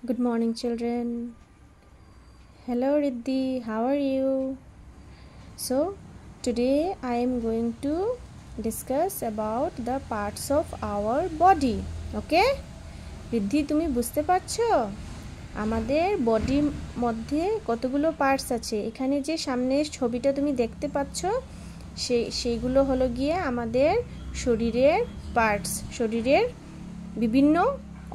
Good morning, children. Hello, Riddhi. How are you? So, today I am going to discuss about the parts of our body. Okay? Riddhi, তুমি বুঝতে পারছো? আমাদের বডির মধ্যে কতগুলো parts আছে। এখানে যে সামনে ছবিটা তুমি দেখতে পাচ্ছ, সেইগুলো হলো গিয়ে আমাদের শরীরের পার্টস, শরীরের বিভিন্ন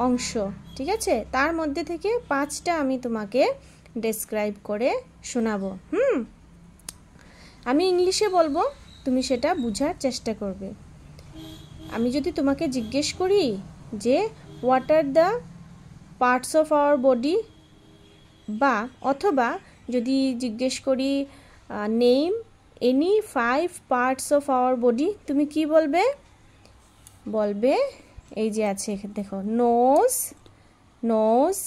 অংশ। ঠিক আছে, তার মধ্যে থেকে 5টা আমি তোমাকে ডেসক্রাইব করে শোনাবো। আমি ইংলিশে বলবো, তুমি সেটা বোঝার চেষ্টা করবে। আমি যদি তোমাকে জিজ্ঞেস করি যে what are the parts of our body, বা অথবা যদি জিজ্ঞেস করি name any 5 parts of our body, তুমি কি বলবে? বলবে এই যে আছে, দেখো, nose, nose,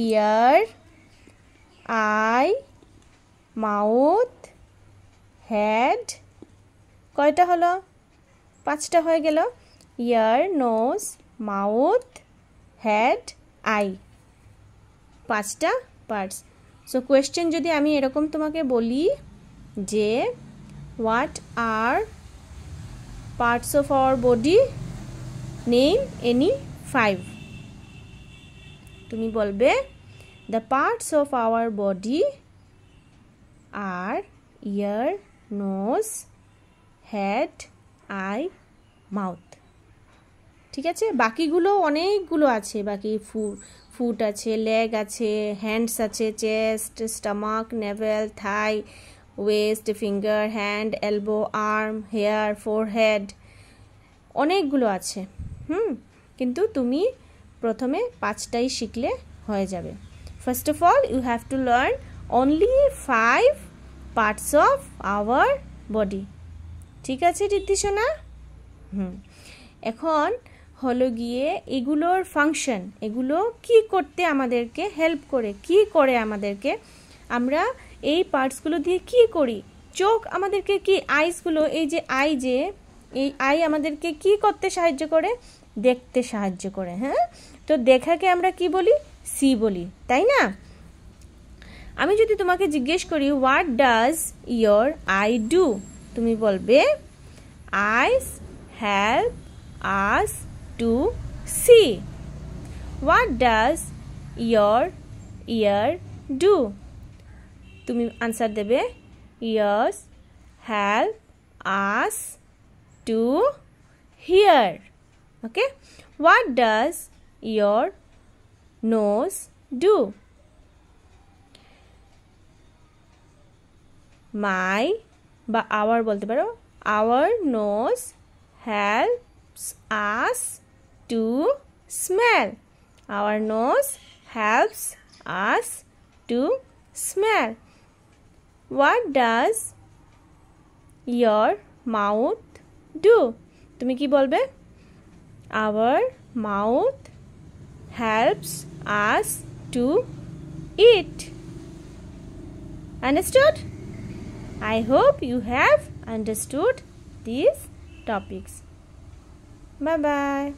ear, eye, mouth, head. কয়টা হলো? 5টা হয়ে গেল। Ear, nose, mouth, head, eye, 5টা পার্টস। সো কোয়েশ্চেন যদি আমি এরকম তোমাকে বলি যে what are parts of our body, name any 5, তুমি বলবে the parts of our body are ear, nose, head, eye, mouth. ঠিক আছে, বাকিগুলো অনেকগুলো আছে, বাকি ফুট আছে, লেগ আছে, হ্যান্ডস আছে, chest, stomach, navel, thigh, waist, finger, hand, elbow, arm, hair, forehead, অনেকগুলো আছে। কিন্তু তুমি প্রথমে 5টাই শিখলে হয়ে যাবে। First of all you have to learn only 5 parts of our body. ঠিক আছে রিদ্ধি সোনা? এখন হলো গিয়ে এগুলোর ফাংশন, এগুলো কি করতে আমাদেরকে হেল্প করে, কি করে আমাদেরকে, আমরা এই পার্টসগুলো দিয়ে কি করি। চোখ আমাদেরকে কি, আইসগুলো, এই যে এই আই আমাদেরকে কি করতে সাহায্য করে? দেখতে সাহায্য করে। তো দেখাকে আমরা কি বলি? সি বলি, তাই না? আমি যদি তোমাকে জিজ্ঞেস করি what does your eye do, তুমি বলবে eyes help us to see. What does your ear do, তুমি আনসার দেবে ears help us to hear. Okay, what does your nose do? My বা আওয়ার বলতে পারো, our nose helps us to smell. Our nose helps us to smell. What does your mouth do? তুমি কি বলবে? Our mouth helps us to eat. Understood? I hope you have understood these topics. Bye bye.